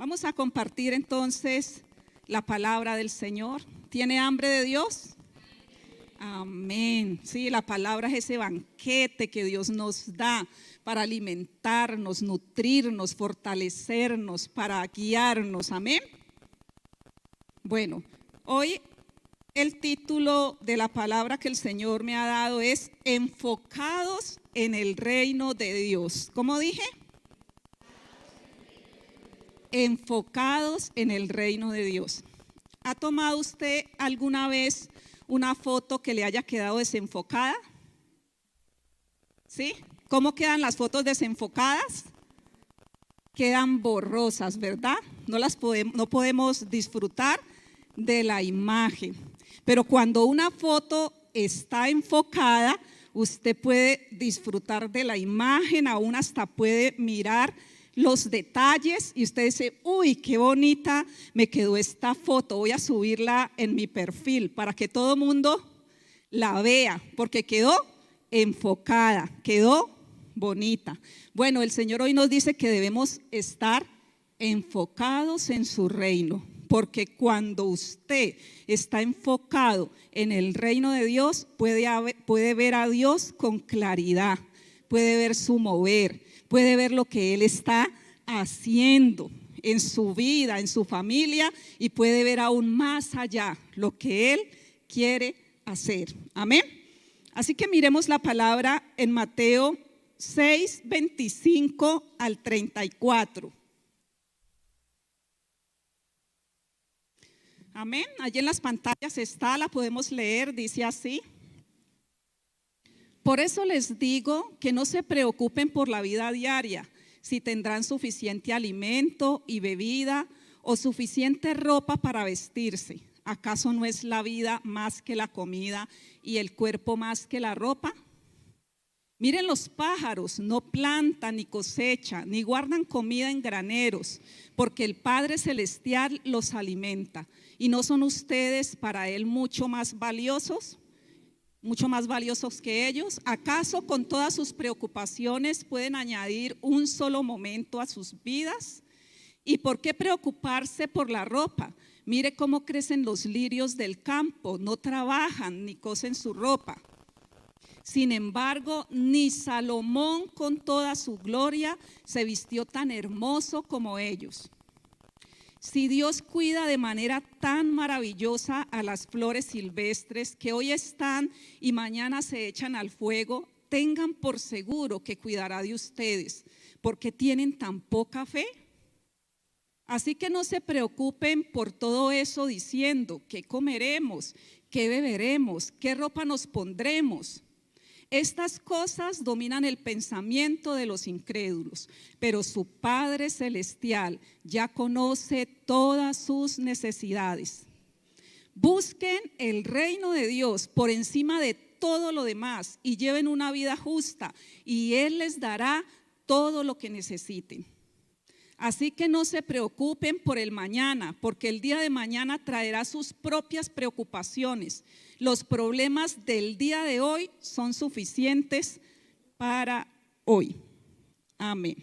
Vamos a compartir entonces la palabra del Señor. ¿Tiene hambre de Dios? Amén. Sí, la palabra es ese banquete que Dios nos da para alimentarnos, nutrirnos, fortalecernos, para guiarnos. Amén. Bueno, hoy el título de la palabra que el Señor me ha dado es Enfocados en el reino de Dios. ¿Cómo dije? Enfocados en el reino de Dios. ¿Ha tomado usted alguna vez una foto que le haya quedado desenfocada? ¿Sí? ¿Cómo quedan las fotos desenfocadas? Quedan borrosas, ¿verdad? No podemos disfrutar de la imagen. Pero cuando una foto está enfocada, usted puede disfrutar de la imagen, aún hasta puede mirar los detalles y usted dice, uy, qué bonita me quedó esta foto, voy a subirla en mi perfil para que todo el mundo la vea, porque quedó enfocada, quedó bonita. Bueno, el Señor hoy nos dice que debemos estar enfocados en su reino, porque cuando usted está enfocado en el reino de Dios, puede ver a Dios con claridad, puede ver su mover, puede ver lo que Él está haciendo en su vida, en su familia, y puede ver aún más allá lo que Él quiere hacer. Amén. Así que miremos la palabra en Mateo 6, 25 al 34. Amén. Allí en las pantallas está, la podemos leer, dice así. Por eso les digo que no se preocupen por la vida diaria, si tendrán suficiente alimento y bebida o suficiente ropa para vestirse. ¿Acaso no es la vida más que la comida y el cuerpo más que la ropa? Miren los pájaros, no plantan ni cosechan, ni guardan comida en graneros, porque el Padre Celestial los alimenta. ¿Y no son ustedes para Él mucho más valiosos que ellos? ¿Acaso con todas sus preocupaciones pueden añadir un solo momento a sus vidas? ¿Y por qué preocuparse por la ropa? Mire cómo crecen los lirios del campo, no trabajan ni cosen su ropa. Sin embargo, ni Salomón con toda su gloria se vistió tan hermoso como ellos. Si Dios cuida de manera tan maravillosa a las flores silvestres que hoy están y mañana se echan al fuego, tengan por seguro que cuidará de ustedes, porque tienen tan poca fe. Así que no se preocupen por todo eso diciendo, ¿qué comeremos? ¿Qué beberemos? ¿Qué ropa nos pondremos? Estas cosas dominan el pensamiento de los incrédulos, pero su Padre Celestial ya conoce todas sus necesidades. Busquen el reino de Dios por encima de todo lo demás y lleven una vida justa y Él les dará todo lo que necesiten. Así que no se preocupen por el mañana, porque el día de mañana traerá sus propias preocupaciones. Los problemas del día de hoy son suficientes para hoy. Amén.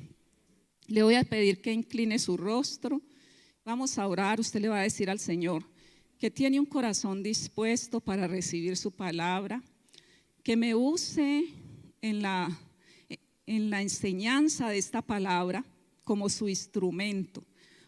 Le voy a pedir que incline su rostro. Vamos a orar. Usted le va a decir al Señor que tiene un corazón dispuesto para recibir su palabra, que me use en la enseñanza de esta palabra como su instrumento.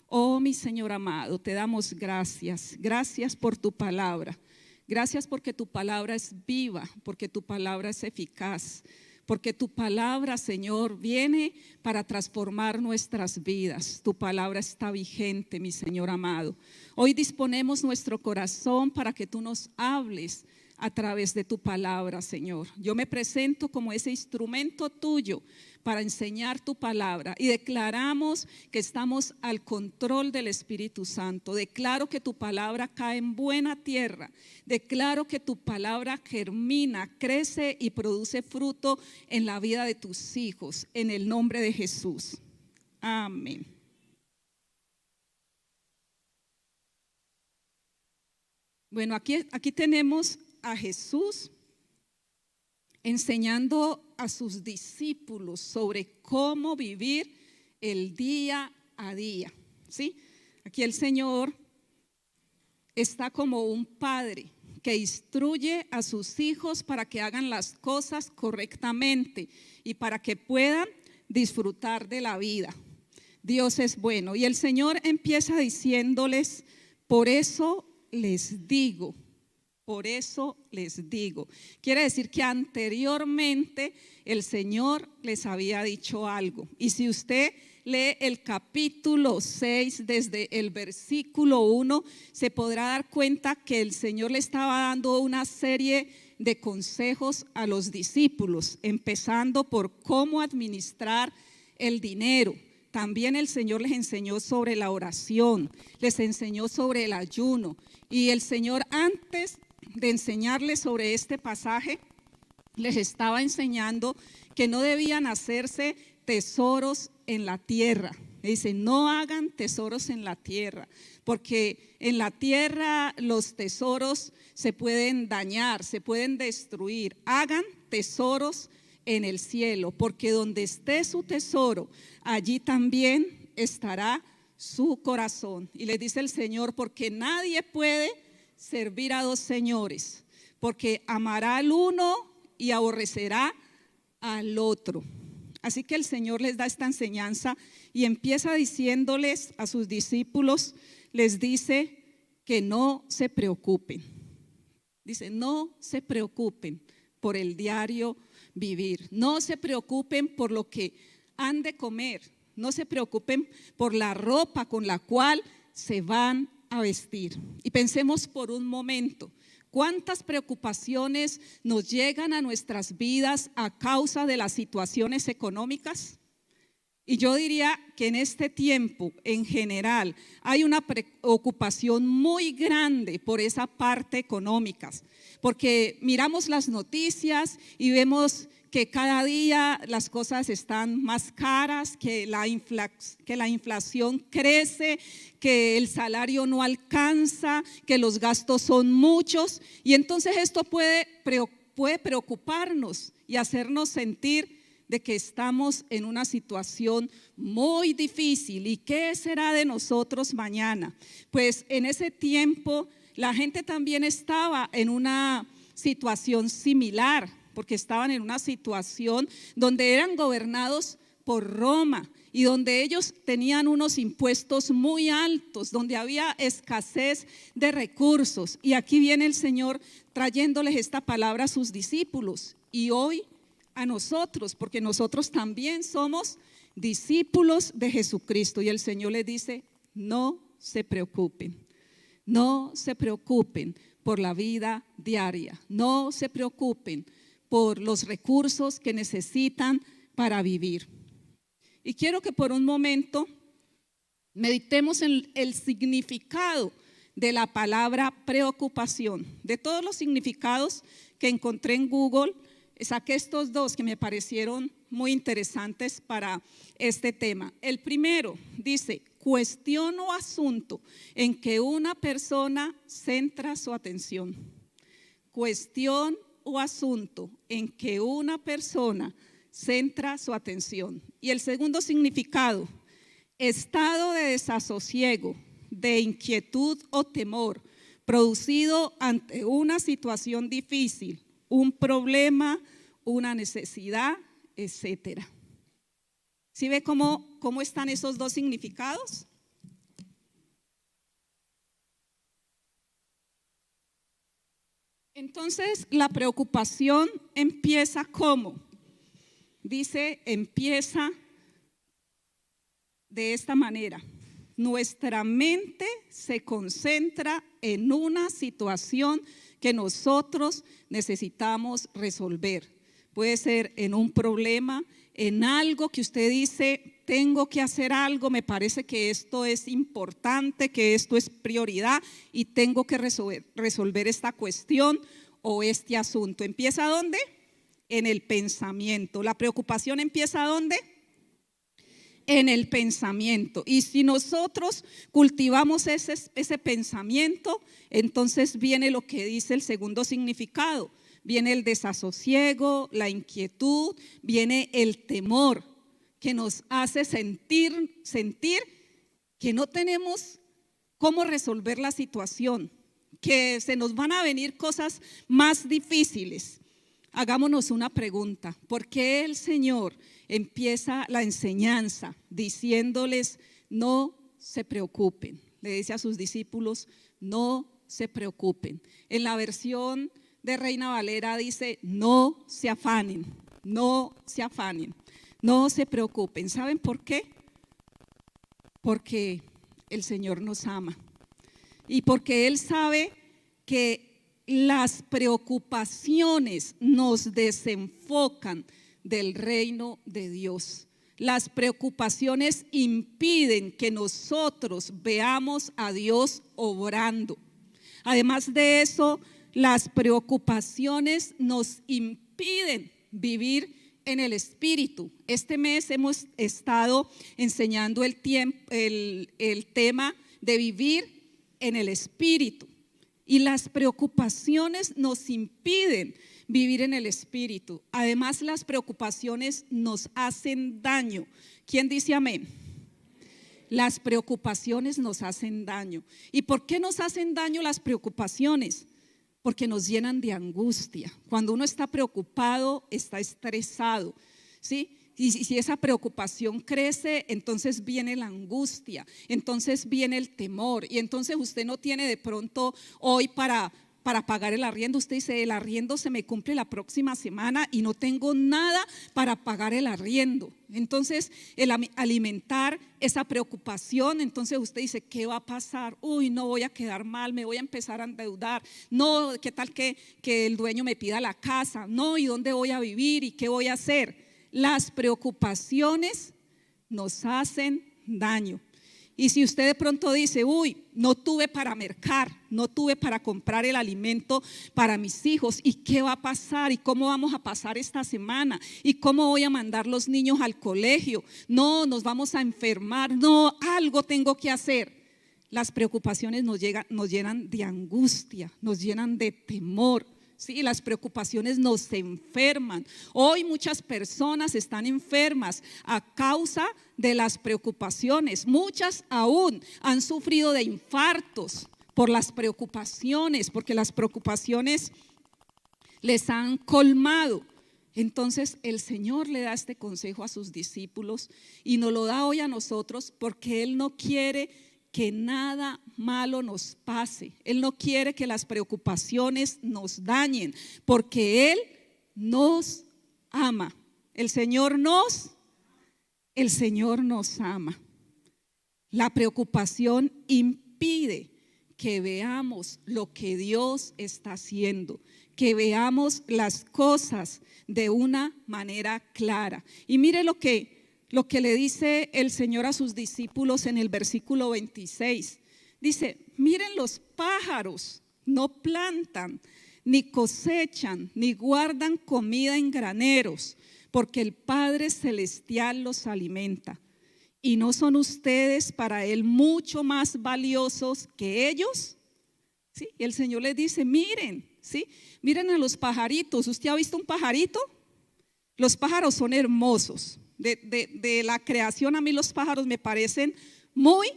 Oh, mi Señor amado, te damos gracias. Gracias por tu palabra. Gracias porque tu palabra es viva, porque tu palabra es eficaz, porque tu palabra, Señor, viene para transformar nuestras vidas. Tu palabra está vigente, mi Señor amado. Hoy disponemos nuestro corazón para que tú nos hables a través de tu palabra, Señor. Yo me presento como ese instrumento tuyo para enseñar tu palabra y declaramos que estamos al control del Espíritu Santo. Declaro que tu palabra cae en buena tierra. Declaro que tu palabra germina, crece y produce fruto en la vida de tus hijos, en el nombre de Jesús. Amén. Bueno, aquí tenemos a Jesús enseñando a sus discípulos sobre cómo vivir el día a día. ¿sí? Aquí el Señor está como un padre que instruye a sus hijos para que hagan las cosas correctamente y para que puedan disfrutar de la vida. Dios es bueno. Y el Señor empieza diciéndoles, por eso les digo. Por eso les digo. Quiere decir que anteriormente el Señor les había dicho algo. Y si usted lee el capítulo 6 desde el versículo 1, se podrá dar cuenta que el Señor le estaba dando una serie de consejos a los discípulos, empezando por cómo administrar el dinero. También el Señor les enseñó sobre la oración, les enseñó sobre el ayuno. Y el Señor, antes de enseñarles sobre este pasaje, les estaba enseñando que no debían hacerse tesoros en la tierra. Dice, no hagan tesoros en la tierra, porque en la tierra los tesoros se pueden dañar, se pueden destruir. Hagan tesoros en el cielo, porque donde esté su tesoro, allí también estará su corazón. Y les dice el Señor, porque nadie puede servir a dos señores, porque amará al uno y aborrecerá al otro. Así que el Señor les da esta enseñanza y empieza diciéndoles a sus discípulos, les dice que no se preocupen. Dice, no se preocupen por el diario vivir, no se preocupen por lo que han de comer, no se preocupen por la ropa con la cual se van a vestir. Y pensemos por un momento, ¿cuántas preocupaciones nos llegan a nuestras vidas a causa de las situaciones económicas? Y yo diría que en este tiempo, en general, hay una preocupación muy grande por esa parte económica, porque miramos las noticias y vemos que cada día las cosas están más caras, que la inflación crece, que el salario no alcanza, que los gastos son muchos, y entonces esto puede preocuparnos y hacernos sentir de que estamos en una situación muy difícil. ¿Y qué será de nosotros mañana? Pues en ese tiempo la gente también estaba en una situación similar, porque estaban en una situación donde eran gobernados por Roma y donde ellos tenían unos impuestos muy altos, donde había escasez de recursos. Y aquí viene el Señor trayéndoles esta palabra a sus discípulos y hoy a nosotros, porque nosotros también somos discípulos de Jesucristo. Y el Señor les dice, no se preocupen, no se preocupen por la vida diaria, no se preocupen por los recursos que necesitan para vivir. Y quiero que por un momento meditemos en el significado de la palabra preocupación. De todos los significados que encontré en Google, saqué estos dos que me parecieron muy interesantes para este tema. El primero dice, cuestión o asunto en que una persona centra su atención. Cuestión o asunto en que una persona centra su atención. Y el segundo significado, estado de desasosiego, de inquietud o temor, producido ante una situación difícil, un problema, una necesidad, etcétera. ¿Sí ve cómo están esos dos significados? Entonces, la preocupación empieza ¿cómo? Dice, empieza de esta manera. Nuestra mente se concentra en una situación que nosotros necesitamos resolver. Puede ser en un problema, en algo que usted dice, tengo que hacer algo, me parece que esto es importante, que esto es prioridad y tengo que resolver esta cuestión o este asunto. ¿Empieza dónde? En el pensamiento. La preocupación empieza ¿dónde? En el pensamiento. Y si nosotros cultivamos ese pensamiento, entonces viene lo que dice el segundo significado. Viene el desasosiego, la inquietud, viene el temor que nos hace sentir que no tenemos cómo resolver la situación, que se nos van a venir cosas más difíciles, hagámonos una pregunta: ¿por qué el Señor empieza la enseñanza diciéndoles no se preocupen? Le dice a sus discípulos, no se preocupen. En la versión de Reina Valera dice, no se afanen, no se afanen, no se preocupen. ¿Saben por qué? Porque el Señor nos ama y porque Él sabe que las preocupaciones nos desenfocan del reino de Dios. Las preocupaciones impiden que nosotros veamos a Dios obrando. Además de eso, las preocupaciones nos impiden vivir en el Espíritu. Este mes hemos estado enseñando el tema de vivir en el Espíritu. Y las preocupaciones nos impiden vivir en el Espíritu. Además, las preocupaciones nos hacen daño. ¿Quién dice amén? Las preocupaciones nos hacen daño. ¿Y por qué nos hacen daño las preocupaciones? Porque nos llenan de angustia. Cuando uno está preocupado, está estresado, ¿sí? Y si esa preocupación crece, entonces viene la angustia, entonces viene el temor, y entonces usted no tiene de pronto hoy para pagar el arriendo. Usted dice, el arriendo se me cumple la próxima semana y no tengo nada para pagar el arriendo. Entonces el alimentar esa preocupación, entonces usted dice, ¿qué va a pasar? Uy, no, voy a quedar mal, me voy a empezar a endeudar. No, ¿qué tal que el dueño me pida la casa? No, ¿y dónde voy a vivir? ¿Y qué voy a hacer? Las preocupaciones nos hacen daño. Y si usted de pronto dice, uy, no tuve para mercar, no tuve para comprar el alimento para mis hijos, ¿y qué va a pasar? ¿Y cómo vamos a pasar esta semana? ¿Y cómo voy a mandar los niños al colegio? No, nos vamos a enfermar, no, algo tengo que hacer. Las preocupaciones nos llenan de angustia, nos llenan de temor. Sí, las preocupaciones nos enferman. Hoy muchas personas están enfermas a causa de las preocupaciones. Muchas aún han sufrido de infartos por las preocupaciones, porque las preocupaciones les han colmado. Entonces el Señor le da este consejo a sus discípulos y nos lo da hoy a nosotros, porque Él no quiere que nada malo nos pase. Él no quiere que las preocupaciones nos dañen, porque Él nos ama. El Señor nos ama. La preocupación impide que veamos lo que Dios está haciendo, que veamos las cosas de una manera clara. Y mire lo que le dice el Señor a sus discípulos en el versículo 26. Dice, miren los pájaros, no plantan, ni cosechan, ni guardan comida en graneros, porque el Padre Celestial los alimenta. ¿Y no son ustedes para Él mucho más valiosos que ellos? ¿Sí? Y el Señor les dice, miren, ¿sí? Miren a los pajaritos. ¿Usted ha visto un pajarito? Los pájaros son hermosos. De la creación, a mí los pájaros me parecen muy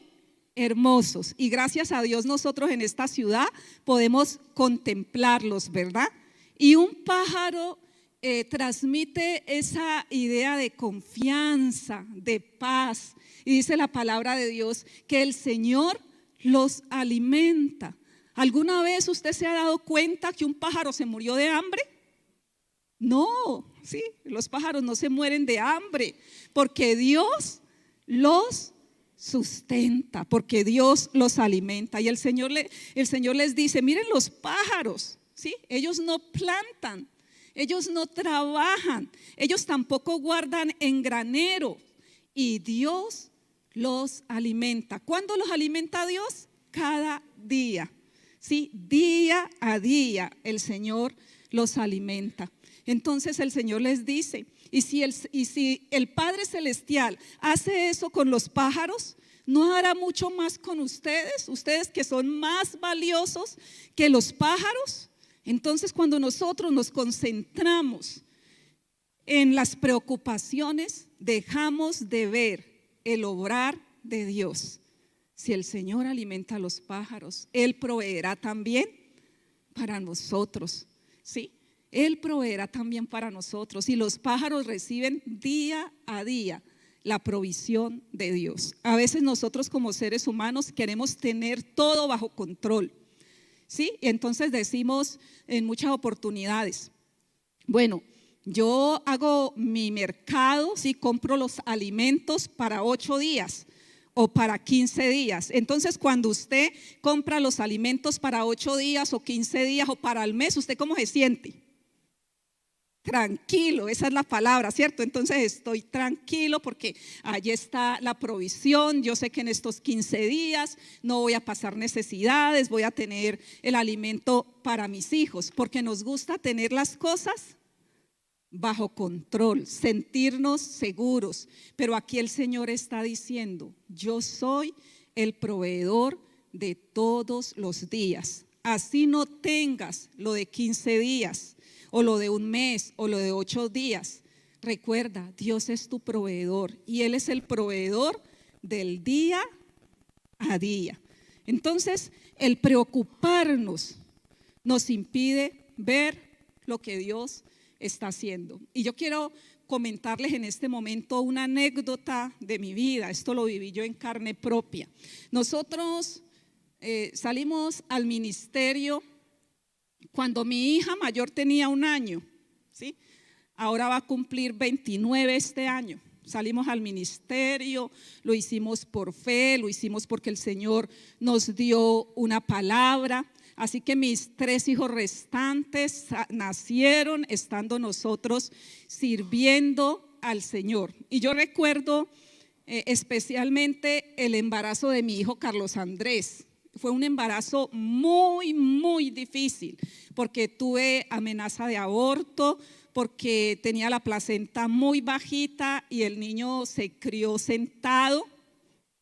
hermosos, y gracias a Dios nosotros en esta ciudad podemos contemplarlos, ¿verdad? Y un pájaro transmite esa idea de confianza, de paz, y dice la palabra de Dios que el Señor los alimenta. ¿Alguna vez usted se ha dado cuenta que un pájaro se murió de hambre? No, sí, los pájaros no se mueren de hambre, porque Dios los sustenta, porque Dios los alimenta. Y el Señor les dice, miren los pájaros, ¿sí? Ellos no plantan, ellos no trabajan, ellos tampoco guardan en granero, y Dios los alimenta. ¿Cuándo los alimenta Dios? Cada día, ¿sí? Día a día el Señor los alimenta. Entonces el Señor les dice, y si el Padre Celestial hace eso con los pájaros, ¿no hará mucho más con ustedes? Ustedes que son más valiosos que los pájaros. Entonces cuando nosotros nos concentramos en las preocupaciones, dejamos de ver el obrar de Dios. Si el Señor alimenta a los pájaros, Él proveerá también para nosotros, ¿sí? Él proveerá también para nosotros. Y los pájaros reciben día a día la provisión de Dios. A veces nosotros como seres humanos queremos tener todo bajo control, ¿sí? Y entonces decimos en muchas oportunidades, bueno, yo hago mi mercado, ¿sí? Compro los alimentos para 8 días o para 15 días. Entonces, cuando usted compra los alimentos para 8 días o 15 días o para el mes, ¿usted cómo se siente? Tranquilo, esa es la palabra, ¿cierto? Entonces estoy tranquilo porque allí está la provisión. Yo sé que en estos 15 días no voy a pasar necesidades, voy a tener el alimento para mis hijos, porque nos gusta tener las cosas bajo control, sentirnos seguros. Pero aquí el Señor está diciendo, yo soy el proveedor de todos los días. Así no tengas lo de 15 días o lo de un mes o lo de 8 días. Recuerda, Dios es tu proveedor y Él es el proveedor del día a día. Entonces, el preocuparnos nos impide ver lo que Dios está haciendo. Y yo quiero comentarles en este momento una anécdota de mi vida. Esto lo viví yo en carne propia. Nosotros salimos al ministerio cuando mi hija mayor tenía 1 año, ¿sí? Ahora va a cumplir 29 este año. Salimos al ministerio, lo hicimos por fe, lo hicimos porque el Señor nos dio una palabra. Así que mis 3 hijos restantes nacieron estando nosotros sirviendo al Señor. Y yo recuerdo especialmente el embarazo de mi hijo Carlos Andrés. Fue un embarazo muy, muy difícil porque tuve amenaza de aborto, porque tenía la placenta muy bajita y el niño se crió sentado,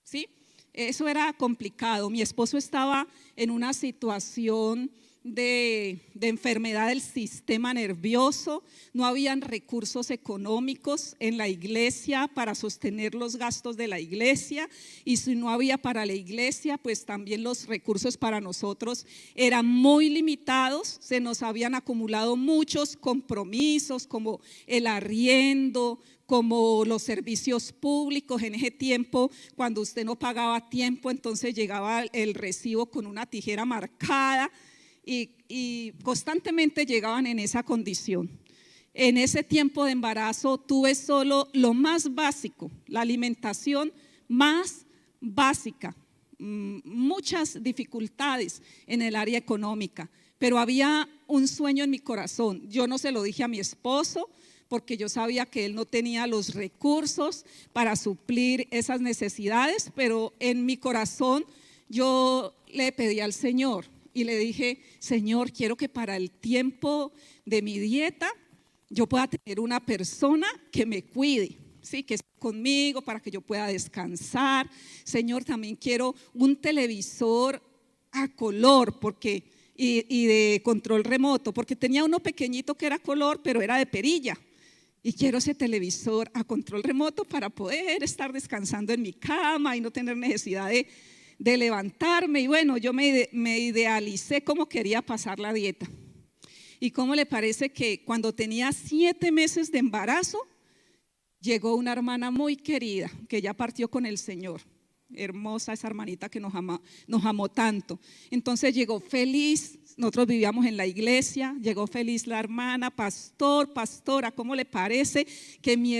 ¿sí? Eso era complicado. Mi esposo estaba en una situación de enfermedad del sistema nervioso, no habían recursos económicos en la iglesia para sostener los gastos de la iglesia, y si no había para la iglesia, pues también los recursos para nosotros eran muy limitados. Se nos habían acumulado muchos compromisos como el arriendo, como los servicios públicos. En ese tiempo, cuando usted no pagaba a tiempo, entonces llegaba el recibo con una tijera marcada y constantemente llegaban en esa condición. En ese tiempo de embarazo tuve solo lo más básico, la alimentación más básica, muchas dificultades en el área económica, pero había un sueño en mi corazón. Yo no se lo dije a mi esposo, porque yo sabía que él no tenía los recursos para suplir esas necesidades, pero en mi corazón yo le pedí al Señor y le dije, Señor, quiero que para el tiempo de mi dieta yo pueda tener una persona que me cuide, ¿sí? Que esté conmigo para que yo pueda descansar. Señor, también quiero un televisor a color y de control remoto, porque tenía uno pequeñito que era color, pero era de perilla. Y quiero ese televisor a control remoto para poder estar descansando en mi cama y no tener necesidad de levantarme. Y bueno, yo me idealicé cómo quería pasar la dieta. ¿Y cómo le parece que cuando tenía 7 meses de embarazo, llegó una hermana muy querida que ya partió con el Señor? Hermosa esa hermanita que nos amó tanto. Entonces llegó feliz. Nosotros vivíamos en la iglesia, llegó feliz la hermana, pastora, ¿cómo le parece que mi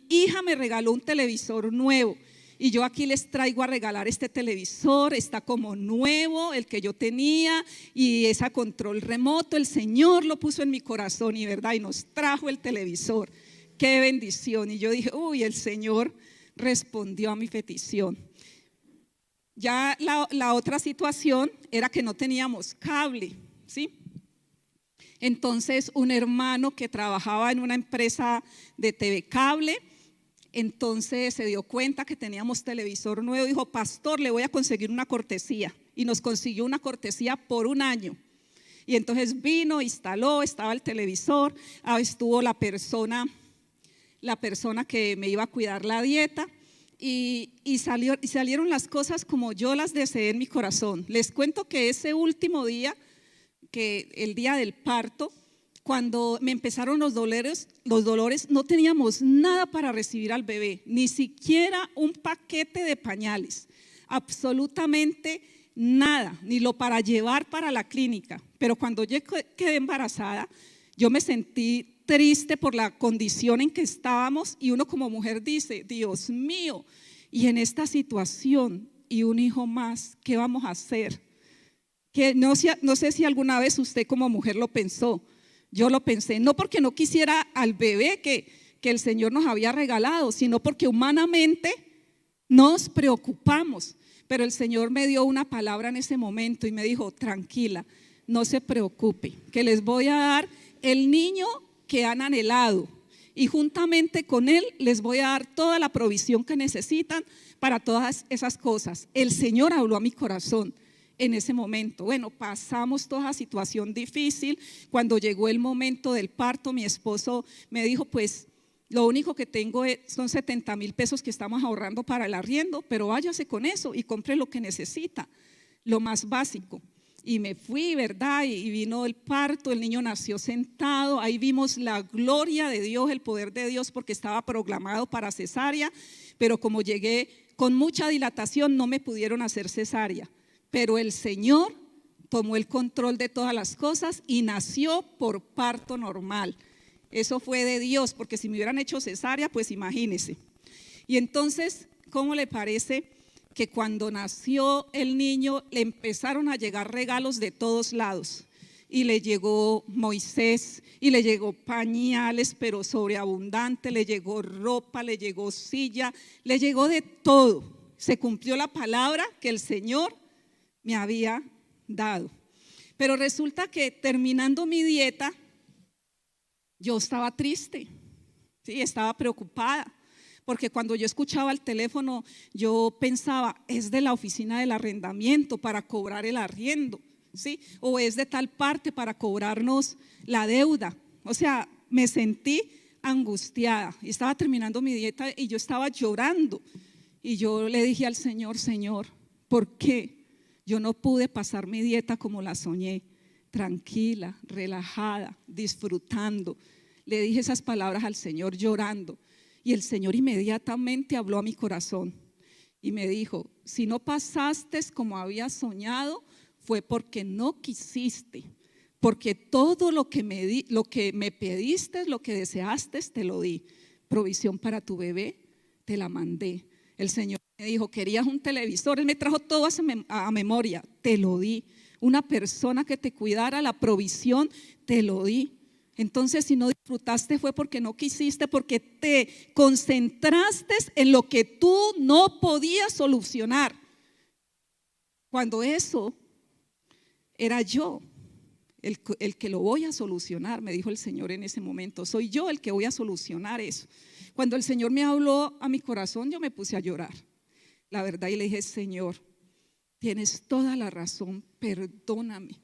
hija me regaló un televisor nuevo? Y yo aquí les traigo a regalar este televisor, está como nuevo, el que yo tenía, y ese control remoto, el Señor lo puso en mi corazón y verdad, y nos trajo el televisor. Qué bendición. Y yo dije, uy, el Señor respondió a mi petición. Ya la otra situación era que no teníamos cable, ¿sí? Entonces un hermano que trabajaba en una empresa de TV Cable, entonces se dio cuenta que teníamos televisor nuevo, dijo, pastor, le voy a conseguir una cortesía, y nos consiguió una cortesía por 1 año. Y entonces vino, instaló, estaba el televisor, estuvo la persona que me iba a cuidar la dieta. y salieron las cosas como yo las deseé en mi corazón. Les cuento que ese último día, que el día del parto, cuando me empezaron los dolores, no teníamos nada para recibir al bebé, ni siquiera un paquete de pañales, absolutamente nada, ni lo para llevar para la clínica. Pero cuando yo quedé embarazada, yo me sentí triste por la condición en que estábamos, y uno como mujer dice: Dios mío, y en esta situación y un hijo más, ¿qué vamos a hacer? Que no sé si alguna vez usted como mujer lo pensó. Yo lo pensé, no porque no quisiera al bebé que el Señor nos había regalado, sino porque humanamente nos preocupamos. Pero el Señor me dio una palabra en ese momento y me dijo: tranquila, no se preocupe, que les voy a dar el niño que han anhelado, y juntamente con él les voy a dar toda la provisión que necesitan para todas esas cosas. El Señor habló a mi corazón en ese momento. Bueno, pasamos toda esa situación difícil. Cuando llegó el momento del parto, mi esposo me dijo: pues lo único que tengo son 70,000 pesos que estamos ahorrando para el arriendo, pero váyase con eso y compre lo que necesita, lo más básico. Y me fui, ¿verdad? Y vino el parto, el niño nació sentado. Ahí vimos la gloria de Dios, el poder de Dios, porque estaba programado para cesárea, pero como llegué con mucha dilatación no me pudieron hacer cesárea. Pero el Señor tomó el control de todas las cosas y nació por parto normal. Eso fue de Dios, porque si me hubieran hecho cesárea, pues imagínese. Y entonces, ¿cómo le parece que cuando nació el niño le empezaron a llegar regalos de todos lados? Y le llegó Moisés, y le llegó pañales, pero sobreabundante, le llegó ropa, le llegó silla, le llegó de todo. Se cumplió la palabra que el Señor me había dado. Pero resulta que terminando mi dieta, yo estaba triste, ¿sí? Estaba preocupada, porque cuando yo escuchaba el teléfono, yo pensaba: es de la oficina del arrendamiento para cobrar el arriendo, ¿sí? O es de tal parte para cobrarnos la deuda. O sea, me sentí angustiada. Estaba terminando mi dieta y yo estaba llorando. Y yo le dije al Señor: Señor, ¿por qué yo no pude pasar mi dieta como la soñé? Tranquila, relajada, disfrutando. Le dije esas palabras al Señor llorando, y el Señor inmediatamente habló a mi corazón y me dijo: si no pasaste como habías soñado, fue porque no quisiste, porque todo lo que me pediste, lo que deseaste, te lo di. Provisión para tu bebé, te la mandé. El Señor me dijo: querías un televisor, Él me trajo todo a memoria, te lo di. Una persona que te cuidara, la provisión, te lo di. Entonces, si no disfrutaste fue porque no quisiste, porque te concentraste en lo que tú no podías solucionar, cuando eso era yo el que lo voy a solucionar. Me dijo el Señor en ese momento: soy yo el que voy a solucionar eso. Cuando el Señor me habló a mi corazón, yo me puse a llorar, la verdad, y le dije: Señor, tienes toda la razón, perdóname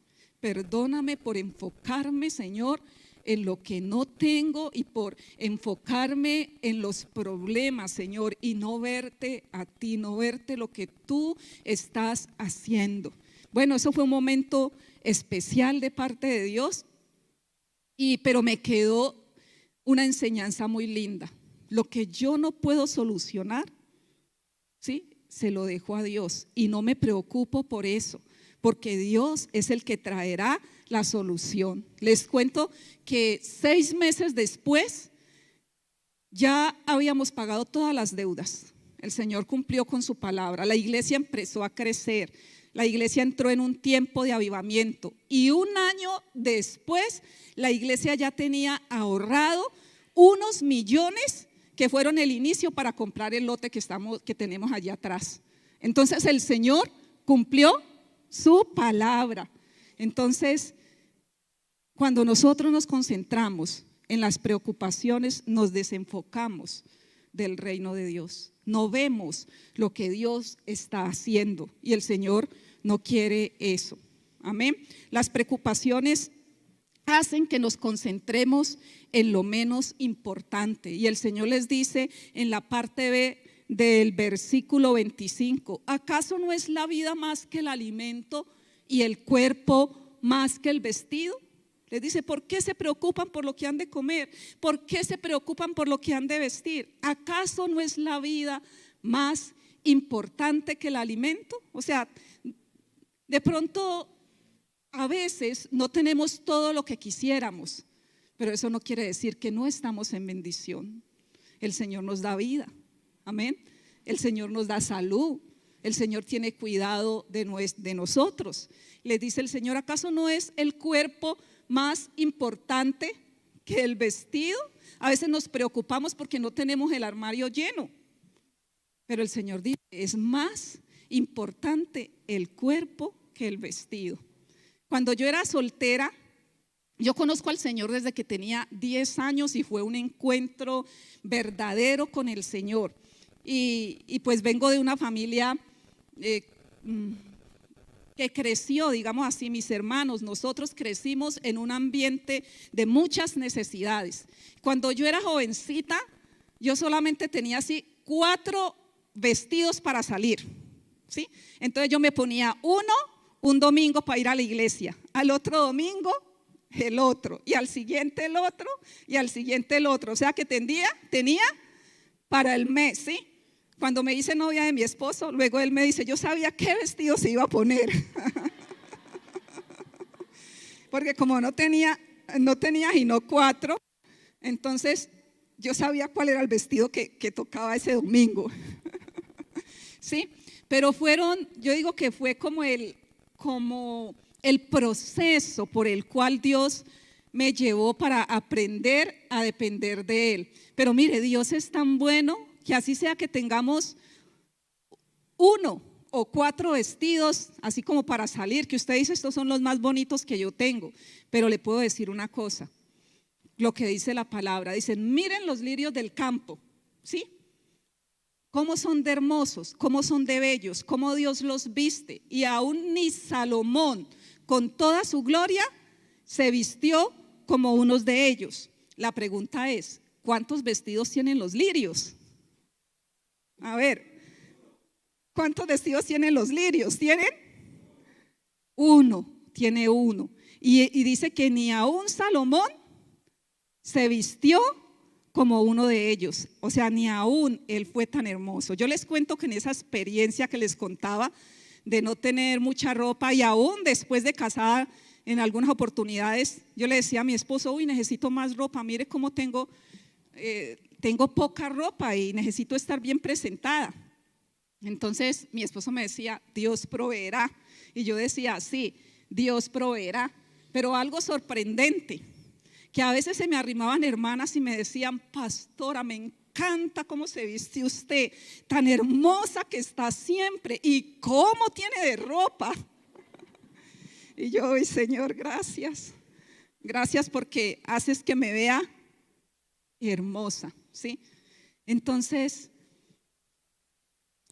por enfocarme, Señor, en lo que no tengo, y por enfocarme en los problemas, Señor, y no verte a ti, no verte lo que tú estás haciendo. Bueno, eso fue un momento especial de parte de Dios, pero me quedó una enseñanza muy linda. Lo que yo no puedo solucionar, ¿sí?, se lo dejo a Dios, y no me preocupo por eso, porque Dios es el que traerá la solución. Les cuento que 6 meses después ya habíamos pagado todas las deudas. El Señor cumplió con su palabra. La iglesia empezó a crecer. La iglesia entró en un tiempo de avivamiento, y 1 año después la iglesia ya tenía ahorrado unos millones que fueron el inicio para comprar el lote que tenemos allá atrás. Entonces el Señor cumplió su palabra. Entonces, cuando nosotros nos concentramos en las preocupaciones, nos desenfocamos del reino de Dios. No vemos lo que Dios está haciendo, y el Señor no quiere eso. Amén. Las preocupaciones hacen que nos concentremos en lo menos importante, y el Señor les dice en la parte B del versículo 25. ¿Acaso no es la vida más que el alimento y el cuerpo más que el vestido? Les dice, ¿por qué se preocupan por lo que han de comer? ¿Por qué se preocupan por lo que han de vestir? ¿Acaso no es la vida más importante que el alimento? O sea, de pronto a veces no tenemos todo lo que quisiéramos, pero eso no quiere decir que no estamos en bendición. El Señor nos da vida, amén. El Señor nos da salud, el Señor tiene cuidado de nosotros. Les dice el Señor, ¿acaso no es el cuerpo más importante que el vestido? A veces nos preocupamos porque no tenemos el armario lleno, pero el Señor dice, es más importante el cuerpo que el vestido. Cuando yo era soltera, yo conozco al Señor desde que tenía 10 años y fue un encuentro verdadero con el Señor. Y pues vengo de una familia que creció, digamos así, mis hermanos, nosotros crecimos en un ambiente de muchas necesidades. Cuando yo era jovencita, yo solamente tenía así 4 vestidos para salir, ¿sí? Entonces yo me ponía uno un domingo para ir a la iglesia, al otro domingo el otro, y al siguiente el otro, y al siguiente el otro. O sea que tenía para el mes, ¿sí? Cuando me hice novia de mi esposo, luego él me dice, yo sabía qué vestido se iba a poner. Porque como no tenía sino 4, entonces yo sabía cuál era el vestido que tocaba ese domingo. ¿Sí? Pero yo digo que fue como el proceso por el cual Dios me llevó para aprender a depender de Él. Pero mire, Dios es tan bueno que así sea que tengamos 1 o 4 vestidos, así como para salir, que usted dice, estos son los más bonitos que yo tengo. Pero le puedo decir una cosa, lo que dice la palabra, dicen, miren los lirios del campo, ¿sí? Cómo son de hermosos, cómo son de bellos, cómo Dios los viste. Y aún ni Salomón, con toda su gloria, se vistió como unos de ellos. La pregunta es, ¿cuántos vestidos tienen los lirios? A ver, ¿cuántos vestidos tienen los lirios? ¿Tienen? 1, tiene 1. Y dice que ni aún Salomón se vistió como uno de ellos, o sea, ni aún él fue tan hermoso. Yo les cuento que en esa experiencia que les contaba de no tener mucha ropa y aún después de casada en algunas oportunidades, yo le decía a mi esposo, uy, necesito más ropa, mire cómo tengo poca ropa y necesito estar bien presentada. Entonces mi esposo me decía, Dios proveerá, y yo decía, sí, Dios proveerá, pero algo sorprendente, que a veces se me arrimaban hermanas y me decían, pastora, me encanta cómo se viste usted, tan hermosa que está siempre, y cómo tiene de ropa. Y yo, ay, Señor, gracias porque haces que me vea hermosa, ¿sí? Entonces,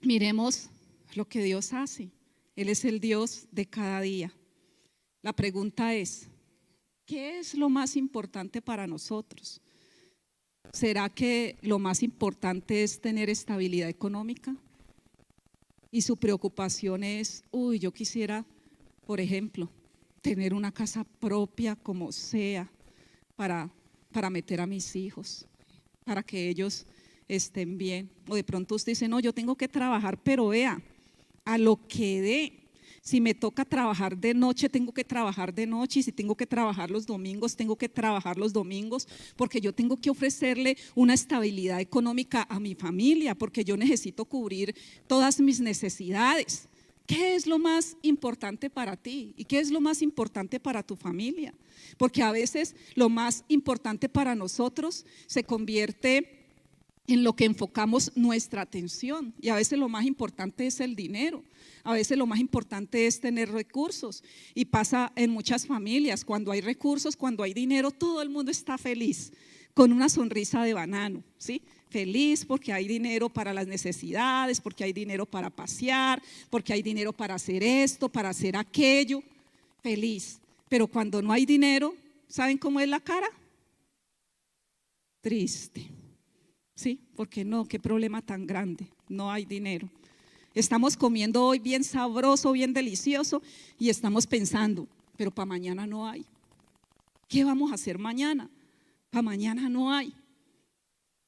miremos lo que Dios hace. Él es el Dios de cada día. La pregunta es, ¿qué es lo más importante para nosotros? ¿Será que lo más importante es tener estabilidad económica? Y su preocupación es, uy, yo quisiera, por ejemplo, tener una casa propia como sea para meter a mis hijos, para que ellos estén bien. O de pronto usted dice, no, yo tengo que trabajar, pero vea, a lo que dé. Si me toca trabajar de noche, tengo que trabajar de noche, y si tengo que trabajar los domingos, tengo que trabajar los domingos, porque yo tengo que ofrecerle una estabilidad económica a mi familia, porque yo necesito cubrir todas mis necesidades. ¿Qué es lo más importante para ti? ¿Y qué es lo más importante para tu familia? Porque a veces lo más importante para nosotros se convierte en lo que enfocamos nuestra atención, y a veces lo más importante es el dinero, a veces lo más importante es tener recursos, y pasa en muchas familias, cuando hay recursos, cuando hay dinero, todo el mundo está feliz, con una sonrisa de banano, ¿sí? Feliz porque hay dinero para las necesidades, porque hay dinero para pasear, porque hay dinero para hacer esto, para hacer aquello, feliz. Pero cuando no hay dinero, ¿saben cómo es la cara? Triste. ¿Sí? Porque no, qué problema tan grande, no hay dinero. Estamos comiendo hoy bien sabroso, bien delicioso y estamos pensando, pero para mañana no hay. ¿Qué vamos a hacer mañana? Para mañana no hay.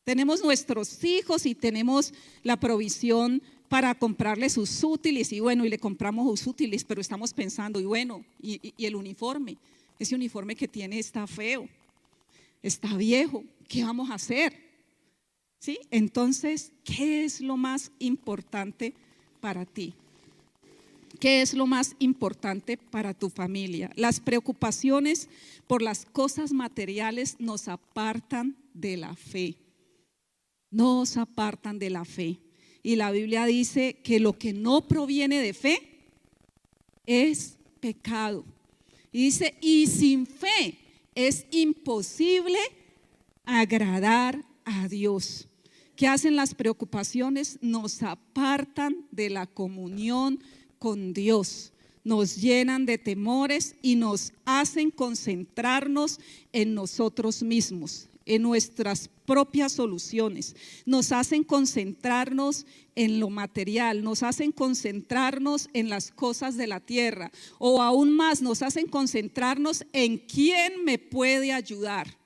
Tenemos nuestros hijos y tenemos la provisión para comprarles sus útiles y bueno, y le compramos sus útiles, pero estamos pensando, y bueno, y el uniforme, ese uniforme que tiene está feo, está viejo, ¿qué vamos a hacer? ¿Sí? Entonces, ¿qué es lo más importante para ti? ¿Qué es lo más importante para tu familia? Las preocupaciones por las cosas materiales nos apartan de la fe. Nos apartan de la fe. Y la Biblia dice que lo que no proviene de fe es pecado. Y dice, y sin fe es imposible agradar a Dios. ¿Qué hacen las preocupaciones? Nos apartan de la comunión con Dios, nos llenan de temores y nos hacen concentrarnos en nosotros mismos, en nuestras propias soluciones, nos hacen concentrarnos en lo material, nos hacen concentrarnos en las cosas de la tierra, o aún más nos hacen concentrarnos en quién me puede ayudar.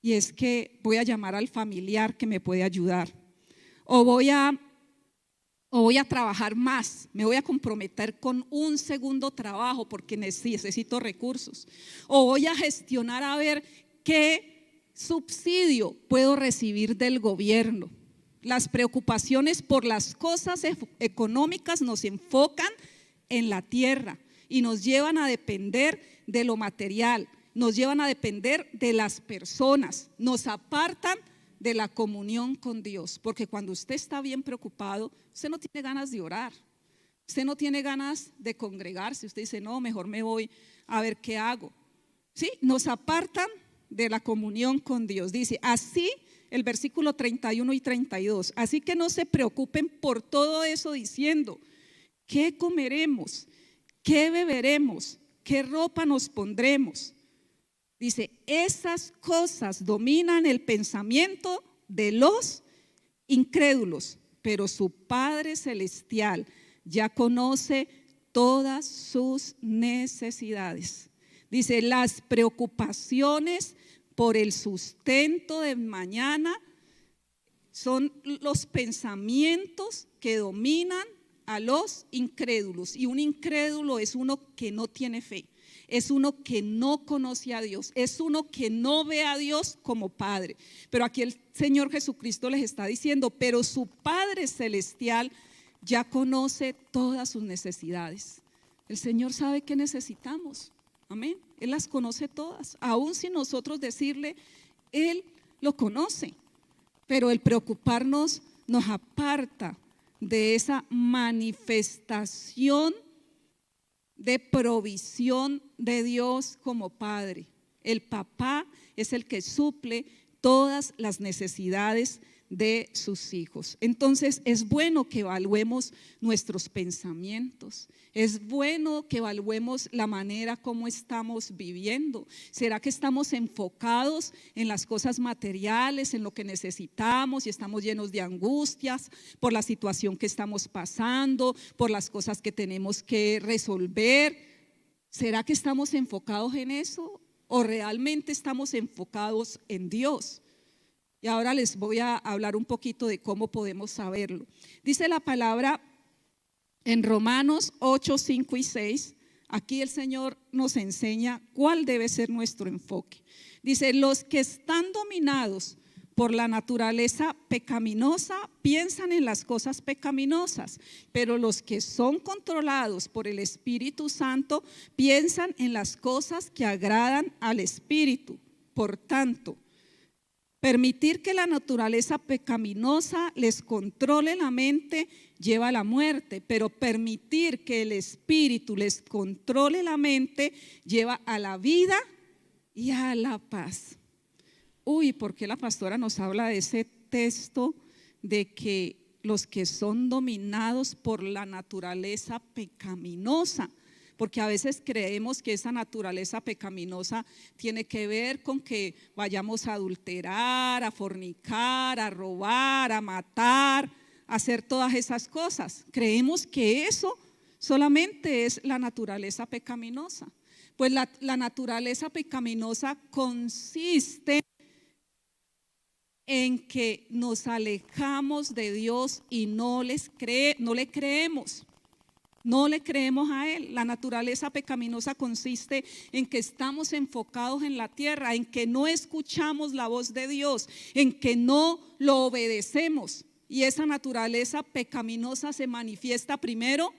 Y es que voy a llamar al familiar que me puede ayudar, o voy a trabajar más, me voy a comprometer con un segundo trabajo porque necesito recursos, o voy a gestionar a ver qué subsidio puedo recibir del gobierno. Las preocupaciones por las cosas económicas nos enfocan en la tierra y nos llevan a depender de lo material, nos llevan a depender de las personas, nos apartan de la comunión con Dios, porque cuando usted está bien preocupado, usted no tiene ganas de orar, usted no tiene ganas de congregarse, usted dice, no, mejor me voy a ver qué hago. ¿Sí? Nos apartan de la comunión con Dios. Dice, así el versículo 31 y 32, así que no se preocupen por todo eso diciendo, ¿qué comeremos? ¿Qué beberemos? ¿Qué ropa nos pondremos? Dice, esas cosas dominan el pensamiento de los incrédulos, pero su Padre Celestial ya conoce todas sus necesidades. Dice, las preocupaciones por el sustento de mañana son los pensamientos que dominan a los incrédulos. Y un incrédulo es uno que no tiene fe. Es uno que no conoce a Dios, es uno que no ve a Dios como Padre. Pero aquí el Señor Jesucristo les está diciendo, pero su Padre Celestial ya conoce todas sus necesidades. El Señor sabe qué necesitamos, amén. Él las conoce todas, aún sin nosotros decirle, Él lo conoce. Pero el preocuparnos nos aparta de esa manifestación de provisión de Dios como Padre. El papá es el que suple todas las necesidades de sus hijos. Entonces es bueno que evaluemos nuestros pensamientos, es bueno que evaluemos la manera como estamos viviendo. ¿Será que estamos enfocados en las cosas materiales, en lo que necesitamos y estamos llenos de angustias por la situación que estamos pasando, por las cosas que tenemos que resolver? ¿Será que estamos enfocados en eso o realmente estamos enfocados en Dios? Y ahora les voy a hablar un poquito de cómo podemos saberlo. Dice la palabra en Romanos 8, 5 y 6. Aquí el Señor nos enseña cuál debe ser nuestro enfoque. Dice, los que están dominados por la naturaleza pecaminosa piensan en las cosas pecaminosas, pero los que son controlados por el Espíritu Santo piensan en las cosas que agradan al Espíritu. Por tanto, permitir que la naturaleza pecaminosa les controle la mente lleva a la muerte, pero permitir que el Espíritu les controle la mente lleva a la vida y a la paz. Uy, ¿por qué la pastora nos habla de ese texto de que los que son dominados por la naturaleza pecaminosa? porque a veces creemos que esa naturaleza pecaminosa tiene que ver con que vayamos a adulterar, a fornicar, a robar, a matar, a hacer todas esas cosas. Creemos que eso solamente es la naturaleza pecaminosa. Pues la naturaleza pecaminosa consiste en que nos alejamos de Dios y no le creemos a Él. La naturaleza pecaminosa consiste en que estamos enfocados en la tierra, en que no escuchamos la voz de Dios, en que no lo obedecemos. Y esa naturaleza pecaminosa se manifiesta primero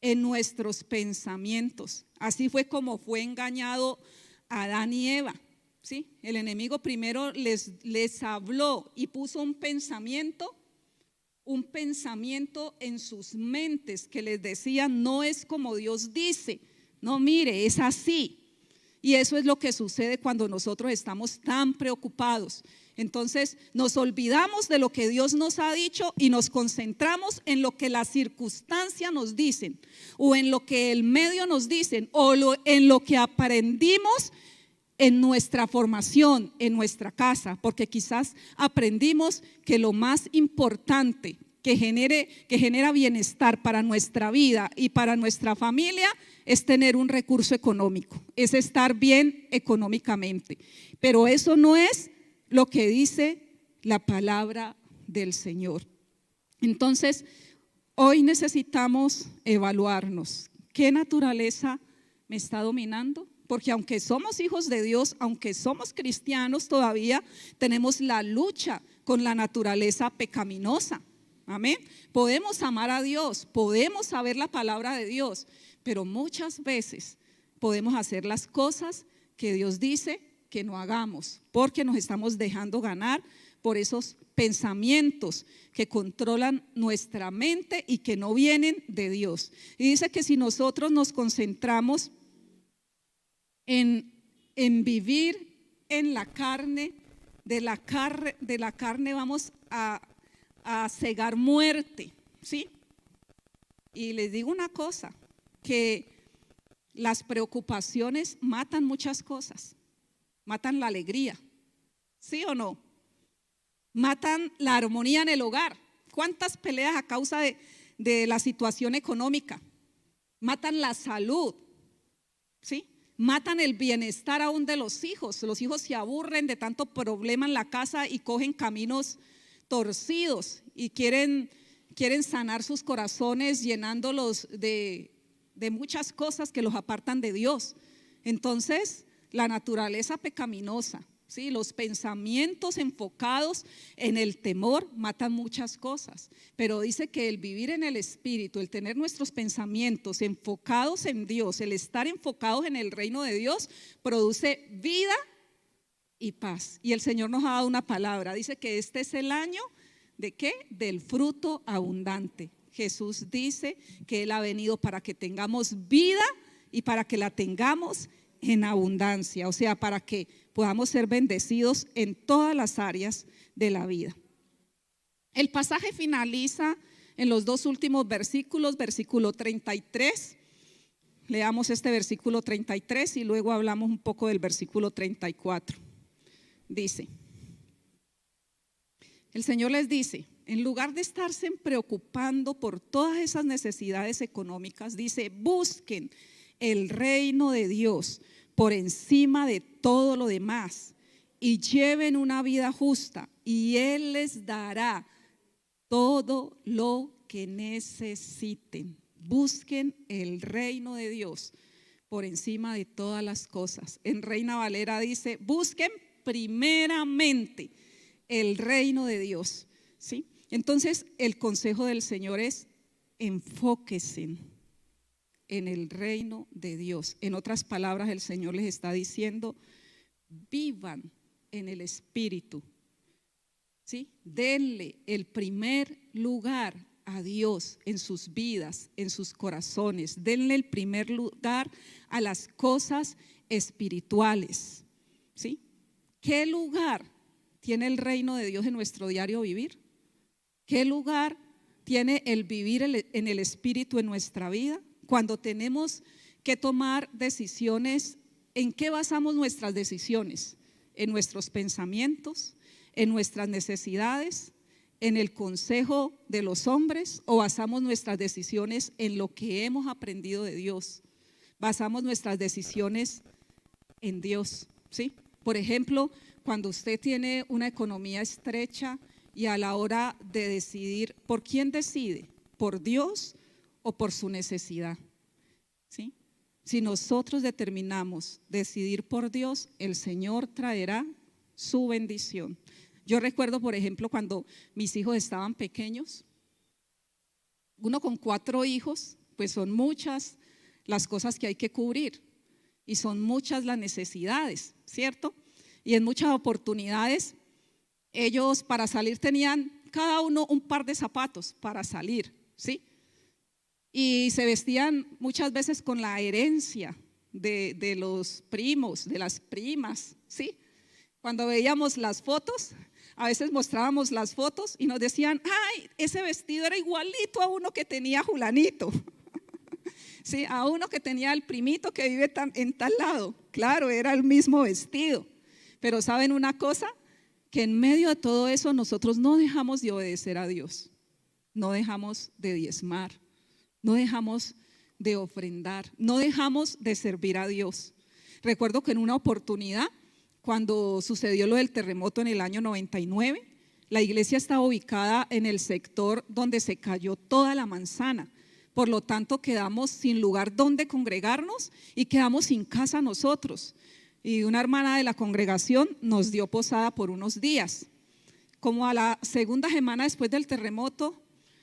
en nuestros pensamientos. Así fue como fue engañado Adán y Eva. ¿Sí? El enemigo primero les habló y puso un pensamiento en sus mentes que les decía: no es como Dios dice, no, mire, es así. Y eso es lo que sucede cuando nosotros estamos tan preocupados. Entonces nos olvidamos de lo que Dios nos ha dicho y nos concentramos en lo que las circunstancias nos dicen, o en lo que el medio nos dicen, o en lo que aprendimos en nuestra formación, en nuestra casa, porque quizás aprendimos que lo más importante que genera bienestar para nuestra vida y para nuestra familia es tener un recurso económico, es estar bien económicamente. Pero eso no es lo que dice la palabra del Señor. Entonces, hoy necesitamos evaluarnos. ¿Qué naturaleza me está dominando? Porque aunque somos hijos de Dios, aunque somos cristianos, todavía tenemos la lucha con la naturaleza pecaminosa. Amén. Podemos amar a Dios, podemos saber la palabra de Dios, pero muchas veces podemos hacer las cosas que Dios dice que no hagamos, porque nos estamos dejando ganar por esos pensamientos que controlan nuestra mente y que no vienen de Dios. Y dice que si nosotros nos concentramos en vivir en la carne, de la carne vamos a cegar muerte, ¿sí? Y les digo una cosa, que las preocupaciones matan muchas cosas, matan la alegría, ¿sí o no? Matan la armonía en el hogar. ¿Cuántas peleas a causa de la situación económica? Matan la salud, ¿sí? Matan el bienestar aún de los hijos. Los hijos se aburren de tanto problema en la casa y cogen caminos torcidos y quieren sanar sus corazones llenándolos de muchas cosas que los apartan de Dios. Entonces, la naturaleza pecaminosa, ¿sí? Los pensamientos enfocados en el temor matan muchas cosas, pero dice que el vivir en el Espíritu, el tener nuestros pensamientos enfocados en Dios, el estar enfocados en el reino de Dios, produce vida y paz. Y el Señor nos ha dado una palabra, dice que este es el año ¿de qué? Del fruto abundante. Jesús dice que Él ha venido para que tengamos vida y para que la tengamos en abundancia, o sea, para que podamos ser bendecidos en todas las áreas de la vida. El pasaje finaliza en los dos últimos versículos, versículo 33. Leamos este versículo 33 y luego hablamos un poco del versículo 34. Dice, el Señor les dice, en lugar de estarse preocupando por todas esas necesidades económicas, dice, busquen el reino de Dios por encima de todo lo demás y lleven una vida justa y Él les dará todo lo que necesiten. Busquen el reino de Dios por encima de todas las cosas. En Reina Valera dice, busquen primeramente el reino de Dios, ¿sí? Entonces el consejo del Señor es enfóquense en el reino de Dios. En otras palabras, el Señor les está diciendo, vivan en el Espíritu, ¿sí? Denle el primer lugar a Dios en sus vidas, en sus corazones. Denle el primer lugar a las cosas espirituales, ¿sí? ¿Qué lugar tiene el reino de Dios en nuestro diario vivir? ¿Qué lugar tiene el vivir en el Espíritu en nuestra vida? cuando tenemos que tomar decisiones, ¿en qué basamos nuestras decisiones? ¿En nuestros pensamientos? ¿En nuestras necesidades? ¿En el consejo de los hombres? ¿O basamos nuestras decisiones en lo que hemos aprendido de Dios? Basamos nuestras decisiones en Dios, ¿sí? Por ejemplo, cuando usted tiene una economía estrecha y a la hora de decidir, ¿por quién decide? ¿Por Dios o por su necesidad? ¿Sí? Si nosotros determinamos decidir por Dios, el Señor traerá su bendición. Yo recuerdo, por ejemplo, cuando mis hijos estaban pequeños, uno con 4 hijos, pues son muchas las cosas que hay que cubrir y son muchas las necesidades, ¿cierto? Y en muchas oportunidades ellos para salir tenían cada uno un par de zapatos para salir, ¿sí? Y se vestían muchas veces con la herencia de los primos, de las primas, ¿sí? Cuando veíamos las fotos, a veces mostrábamos las fotos y nos decían, ay, ese vestido era igualito a uno que tenía Julanito. Sí, a uno que tenía el primito que vive en tal lado. Claro, era el mismo vestido. Pero ¿saben una cosa? Que en medio de todo eso nosotros no dejamos de obedecer a Dios. No dejamos de diezmar. No dejamos de ofrendar. No dejamos de servir a Dios. Recuerdo que en una oportunidad, cuando sucedió lo del terremoto en el año 99, la iglesia estaba ubicada en el sector donde se cayó toda la manzana. Por lo tanto, quedamos sin lugar donde congregarnos y quedamos sin casa nosotros. Y una hermana de la congregación nos dio posada por unos días. Como a la segunda semana después del terremoto,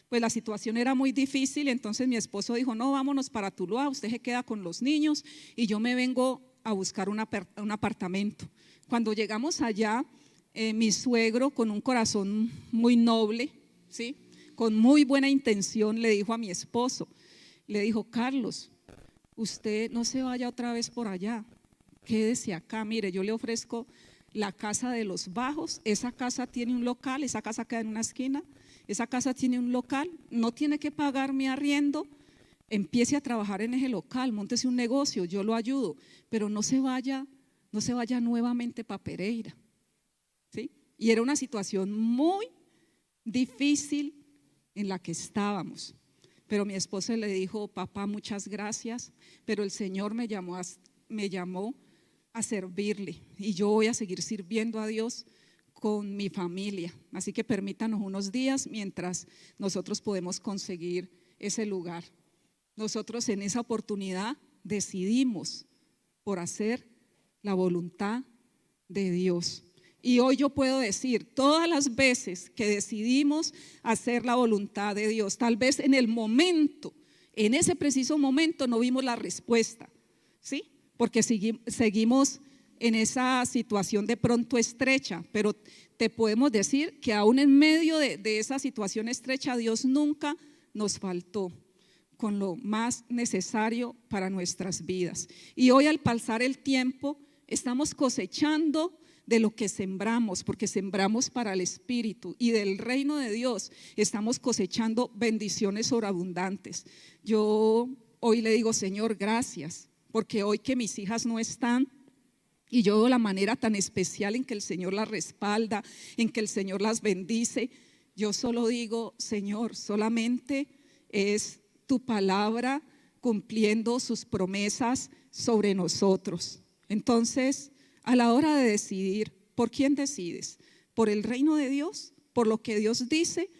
pues la situación era muy difícil, entonces mi esposo dijo, no, vámonos para Tuluá, usted se queda con los niños y yo me vengo a buscar un apartamento. Cuando llegamos allá, mi suegro, con un corazón muy noble, ¿sí?, con muy buena intención, le dijo a mi esposo, le dijo, Carlos, usted no se vaya otra vez por allá, quédese acá, mire, yo le ofrezco la casa de los bajos, esa casa tiene un local, esa casa queda en una esquina, esa casa tiene un local, no tiene que pagar mi arriendo, empiece a trabajar en ese local, móntese un negocio, yo lo ayudo, pero no se vaya nuevamente para Pereira, ¿sí? Y era una situación muy difícil en la que estábamos, pero mi esposo le dijo, papá, muchas gracias, pero el Señor me llamó a servirle y yo voy a seguir sirviendo a Dios con mi familia, así que permítanos unos días mientras nosotros podemos conseguir ese lugar. Nosotros en esa oportunidad decidimos por hacer la voluntad de Dios. Y hoy yo puedo decir, todas las veces que decidimos hacer la voluntad de Dios, tal vez en el momento, en ese preciso momento no vimos la respuesta, ¿sí? Porque seguimos en esa situación de pronto estrecha, pero te podemos decir que aún en medio de esa situación estrecha, Dios nunca nos faltó con lo más necesario para nuestras vidas. Y hoy al pasar el tiempo, estamos cosechando de lo que sembramos, porque sembramos para el Espíritu y del reino de Dios estamos cosechando bendiciones sobreabundantes. Yo hoy le digo, Señor, gracias, porque hoy que mis hijas no están y yo veo la manera tan especial en que el Señor las respalda, en que el Señor las bendice, yo solo digo, Señor, solamente es tu palabra cumpliendo sus promesas sobre nosotros. Entonces, a la hora de decidir, ¿por quién decides? ¿Por el reino de Dios? ¿Por lo que Dios dice?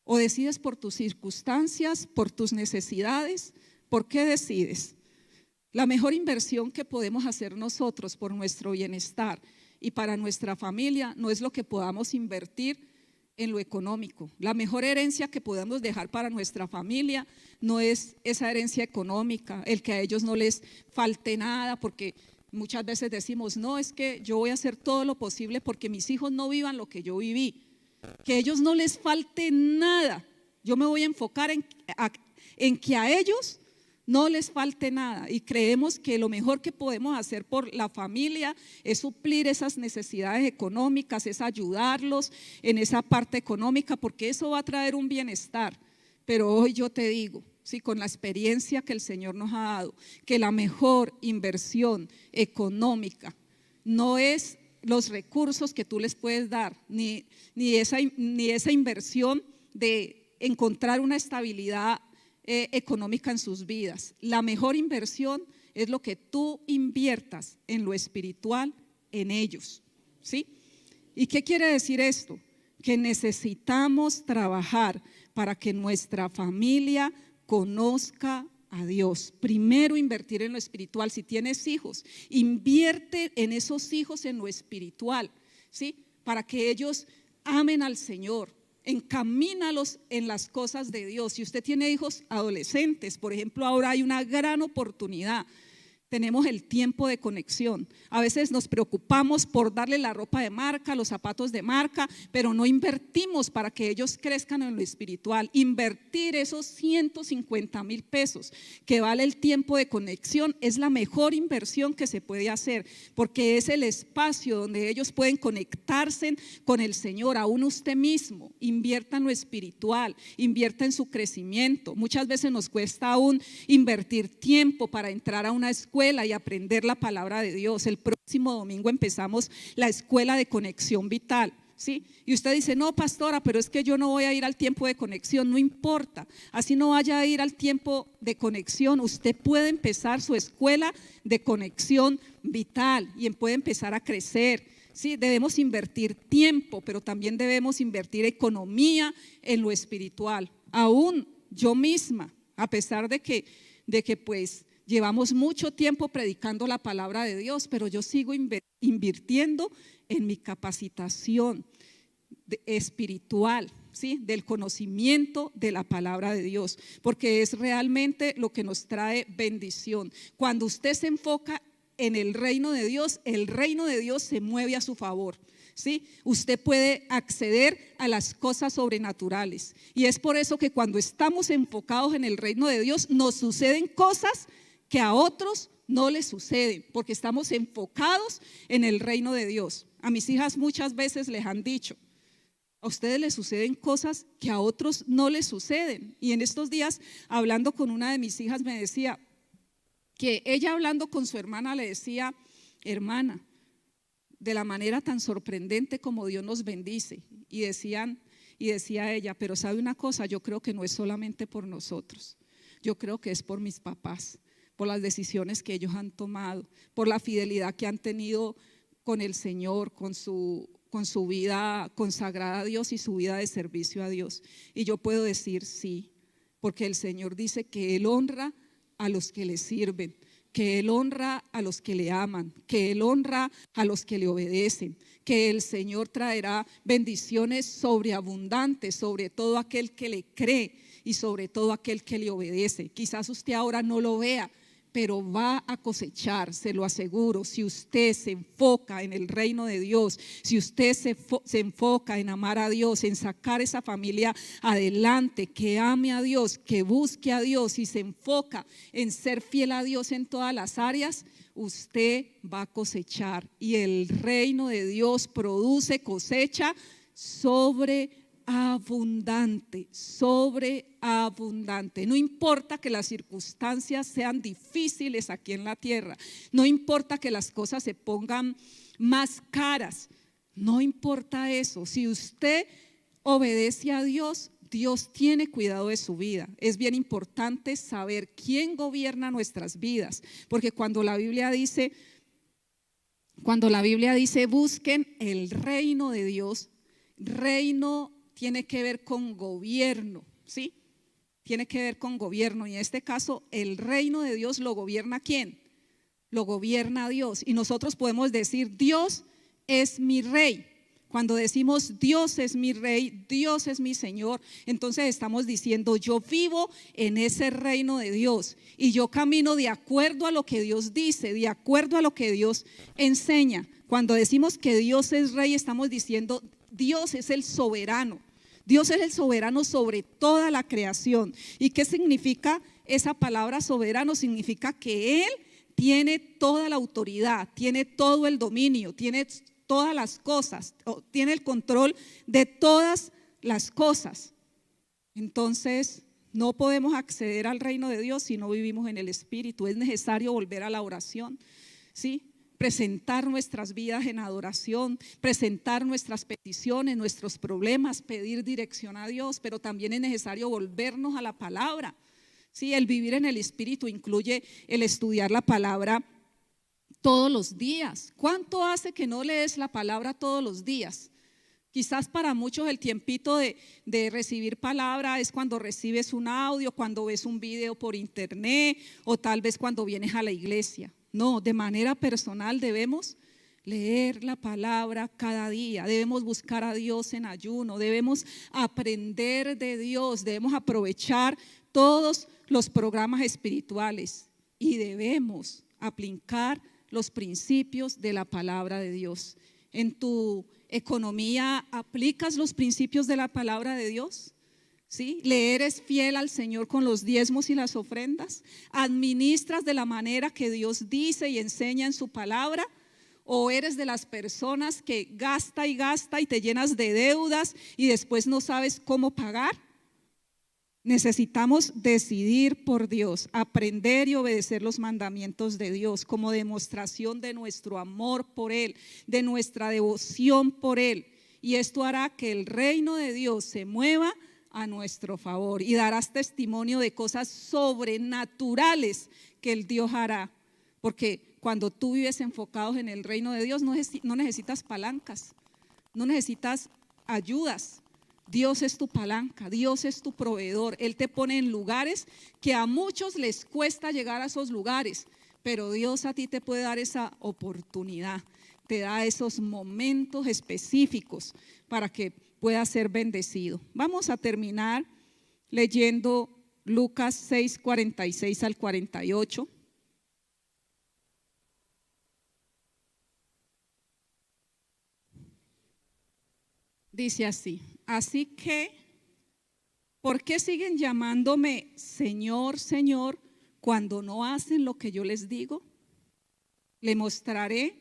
¿O decides por tus circunstancias, por tus necesidades? ¿Por qué decides? La mejor inversión que podemos hacer nosotros por nuestro bienestar y para nuestra familia no es lo que podamos invertir en lo económico. La mejor herencia que podemos dejar para nuestra familia no es esa herencia económica, el que a ellos no les falte nada, porque muchas veces decimos, no, es que yo voy a hacer todo lo posible porque mis hijos no vivan lo que yo viví, que a ellos no les falte nada. Yo me voy a enfocar en que a ellos no les falte nada, y creemos que lo mejor que podemos hacer por la familia es suplir esas necesidades económicas, es ayudarlos en esa parte económica, porque eso va a traer un bienestar. Pero hoy yo te digo, ¿sí? Con la experiencia que el Señor nos ha dado, que la mejor inversión económica no es los recursos que tú les puedes dar, ni esa inversión de encontrar una estabilidad económica en sus vidas. La mejor inversión es lo que tú inviertas en lo espiritual en ellos, ¿sí? ¿Y qué quiere decir esto? Que necesitamos trabajar para que nuestra familia conozca a Dios. Primero, invertir en lo espiritual. Si tienes hijos, invierte en esos hijos en lo espiritual, ¿sí? Para que ellos amen al Señor. Encamínalos en las cosas de Dios. Si usted tiene hijos adolescentes, por ejemplo, ahora hay una gran oportunidad. Tenemos el tiempo de conexión. A veces nos preocupamos por darle la ropa de marca, los zapatos de marca, pero no invertimos para que ellos crezcan en lo espiritual. Invertir esos 150,000 pesos que vale el tiempo de conexión es la mejor inversión que se puede hacer, porque es el espacio donde ellos pueden conectarse con el Señor. Aún usted mismo invierta en lo espiritual, invierta en su crecimiento. Muchas veces nos cuesta aún invertir tiempo para entrar a una escuela y aprender la palabra de Dios. El próximo domingo empezamos la escuela de conexión vital, ¿sí? Y usted dice, no, pastora, pero es que yo no voy a ir al tiempo de conexión. No importa, así no vaya a ir al tiempo de conexión, usted puede empezar su escuela de conexión vital y puede empezar a crecer. Sí, debemos invertir tiempo, pero también debemos invertir economía en lo espiritual. Aún yo misma, a pesar de que pues llevamos mucho tiempo predicando la palabra de Dios, pero yo sigo invirtiendo en mi capacitación espiritual, ¿sí? Del conocimiento de la palabra de Dios, porque es realmente lo que nos trae bendición. Cuando usted se enfoca en el reino de Dios se mueve a su favor, ¿sí? Usted puede acceder a las cosas sobrenaturales, y es por eso que cuando estamos enfocados en el reino de Dios nos suceden cosas que a otros no les suceden, porque estamos enfocados en el reino de Dios. A mis hijas muchas veces les han dicho, a ustedes les suceden cosas que a otros no les suceden. Y en estos días, hablando con una de mis hijas, me decía que ella, hablando con su hermana, le decía, hermana, de la manera tan sorprendente como Dios nos bendice. Y decía ella, pero sabe una cosa, yo creo que no es solamente por nosotros, yo creo que es por mis papás, por las decisiones que ellos han tomado, por la fidelidad que han tenido con el Señor, con su vida consagrada a Dios y su vida de servicio a Dios. Y yo puedo decir sí, porque el Señor dice que Él honra a los que le sirven, que Él honra a los que le aman, que Él honra a los que le obedecen, que el Señor traerá bendiciones sobreabundantes sobre todo aquel que le cree y sobre todo aquel que le obedece. Quizás usted ahora no lo vea, pero va a cosechar, se lo aseguro, si usted se enfoca en el reino de Dios, si usted se enfoca en amar a Dios, en sacar esa familia adelante, que ame a Dios, que busque a Dios y se enfoca en ser fiel a Dios en todas las áreas, usted va a cosechar, y el reino de Dios produce cosecha sobreabundante. No importa que las circunstancias sean difíciles aquí en la tierra, no importa que las cosas se pongan más caras, no importa eso. Si usted obedece a Dios, Dios tiene cuidado de su vida. Es bien importante saber quién gobierna nuestras vidas, porque cuando la Biblia dice busquen el reino de Dios, reino tiene que ver con gobierno, ¿sí? Tiene que ver con gobierno, y en este caso el reino de Dios lo gobierna ¿quién? Lo gobierna Dios. Y nosotros podemos decir, Dios es mi rey. Cuando decimos Dios es mi rey, Dios es mi Señor, entonces estamos diciendo, yo vivo en ese reino de Dios y yo camino de acuerdo a lo que Dios dice, de acuerdo a lo que Dios enseña. Cuando decimos que Dios es rey, estamos diciendo, Dios es el soberano. Dios es el soberano sobre toda la creación. ¿Y qué significa esa palabra soberano? Significa que Él tiene toda la autoridad, tiene todo el dominio, tiene todas las cosas, tiene el control de todas las cosas. Entonces, No podemos acceder al reino de Dios si no vivimos en el Espíritu. Es necesario volver a la oración, ¿sí? Presentar nuestras vidas en adoración, presentar nuestras peticiones, nuestros problemas, pedir dirección a Dios, pero también es necesario volvernos a la palabra. Sí, el vivir en el Espíritu incluye el estudiar la palabra todos los días. ¿Cuánto hace que no lees la palabra todos los días? Quizás para muchos el tiempito de recibir palabra es cuando recibes un audio, cuando ves un video por internet o tal vez cuando vienes a la iglesia. No, de manera personal debemos leer la palabra cada día, debemos buscar a Dios en ayuno, debemos aprender de Dios, debemos aprovechar todos los programas espirituales y debemos aplicar los principios de la palabra de Dios. En tu economía, ¿aplicas los principios de la palabra de Dios? ¿Sí? ¿Le eres fiel al Señor con los diezmos y las ofrendas? ¿Administras de la manera que Dios dice y enseña en su palabra? ¿O eres de las personas que gasta y te llenas de deudas y después no sabes cómo pagar? Necesitamos decidir por Dios, aprender y obedecer los mandamientos de Dios como demostración de nuestro amor por Él, de nuestra devoción por Él. Y esto hará que el reino de Dios se mueva a nuestro favor y darás testimonio de cosas sobrenaturales que el Dios hará. Porque cuando tú vives enfocados en el reino de Dios, no necesitas palancas, no necesitas ayudas. Dios es tu palanca, Dios es tu proveedor. Él te pone en lugares que a muchos les cuesta llegar a esos lugares, pero Dios a ti te puede dar esa oportunidad, te da esos momentos específicos para que puedas ser bendecido. Vamos a terminar leyendo Lucas 6, 46 al 48. Dice así: así que, ¿por qué siguen llamándome Señor, Señor, cuando no hacen lo que yo les digo? Les mostraré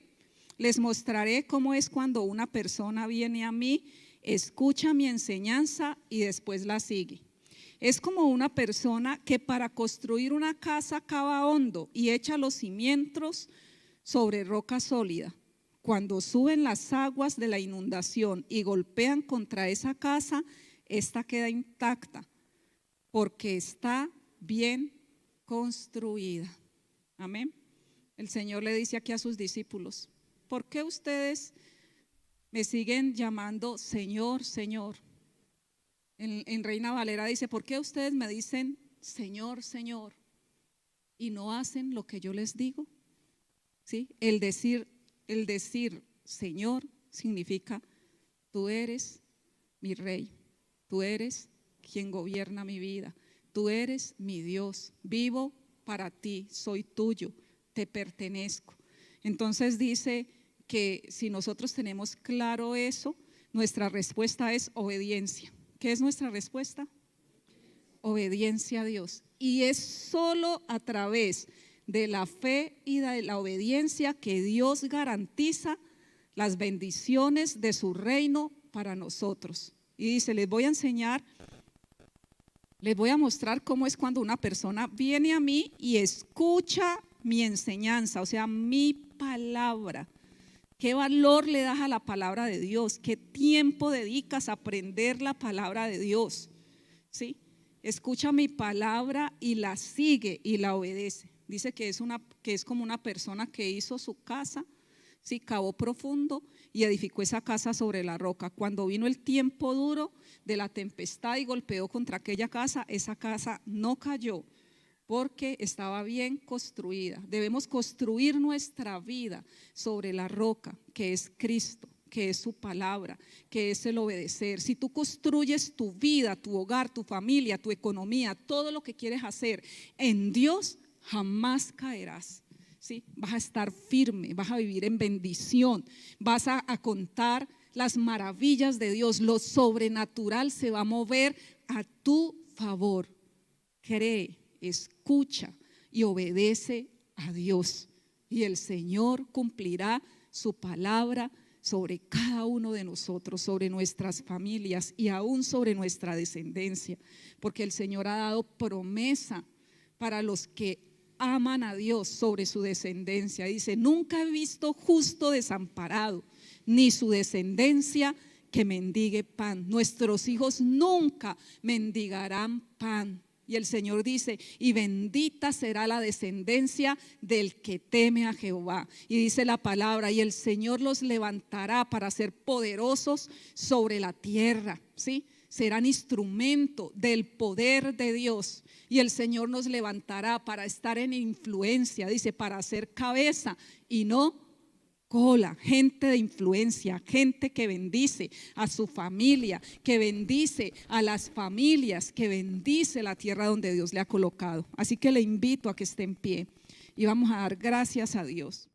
cómo es cuando una persona viene a mí, escucha mi enseñanza y después la sigue. Es como una persona que para construir una casa cava hondo y echa los cimientos sobre roca sólida. Cuando suben las aguas de la inundación y golpean contra esa casa, esta queda intacta porque está bien construida. Amén. El Señor le dice aquí a sus discípulos: ¿por qué ustedes me siguen llamando Señor, Señor? En Reina Valera dice: ¿por qué ustedes me dicen Señor, Señor y no hacen lo que yo les digo? ¿Sí? El decir Señor significa: tú eres mi Rey, tú eres quien gobierna mi vida, tú eres mi Dios, vivo para ti, soy tuyo, te pertenezco. Entonces dice que si nosotros tenemos claro eso, nuestra respuesta es obediencia. ¿Qué es nuestra respuesta? Obediencia a Dios. Y es solo a través de la fe y de la obediencia que Dios garantiza las bendiciones de su reino para nosotros. Y dice: les voy a mostrar cómo es cuando una persona viene a mí y escucha mi enseñanza, o sea, mi palabra. ¿Qué valor le das a la palabra de Dios? ¿Qué tiempo dedicas a aprender la palabra de Dios? ¿Sí? Escucha mi palabra y la sigue y la obedece. Dice que es como una persona que hizo su casa, ¿sí? Cavó profundo y edificó esa casa sobre la roca. Cuando vino el tiempo duro de la tempestad y golpeó contra aquella casa, esa casa no cayó porque estaba bien construida. Debemos construir nuestra vida sobre la roca que es Cristo, que es su palabra, que es el obedecer. Si tú construyes tu vida, tu hogar, tu familia, tu economía, todo lo que quieres hacer en Dios, jamás caerás. ¿Sí? Vas a estar firme, vas a vivir en bendición, vas a contar las maravillas de Dios. Lo sobrenatural se va a mover a tu favor. Cree, escucha y obedece a Dios, y el Señor cumplirá su palabra sobre cada uno de nosotros, sobre nuestras familias y aún sobre nuestra descendencia, porque el Señor ha dado promesa para los que aman a Dios sobre su descendencia. Dice: nunca he visto justo desamparado, ni su descendencia que mendigue pan. Nuestros hijos nunca mendigarán pan. Y el Señor dice: y bendita será la descendencia del que teme a Jehová. Y dice la palabra: y el Señor los levantará para ser poderosos sobre la tierra, ¿sí? Serán instrumento del poder de Dios. Y el Señor nos levantará para estar en influencia, dice, para ser cabeza y no cola. Gente de influencia, gente que bendice a su familia, que bendice a las familias, que bendice la tierra donde Dios le ha colocado. Así que le invito a que esté en pie y vamos a dar gracias a Dios.